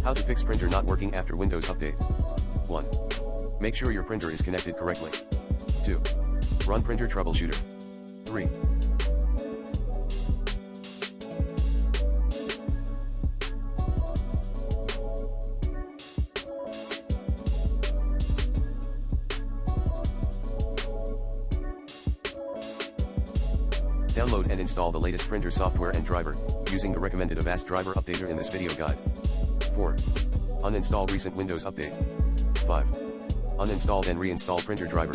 How to fix printer not working after Windows Update. 1. Make sure your printer is connected correctly. 2. Run Printer Troubleshooter. 3. Download and install the latest printer software and driver, using the recommended Avast driver updater in this video guide. 4. Uninstall recent Windows Update. 5. Uninstall then reinstall printer driver.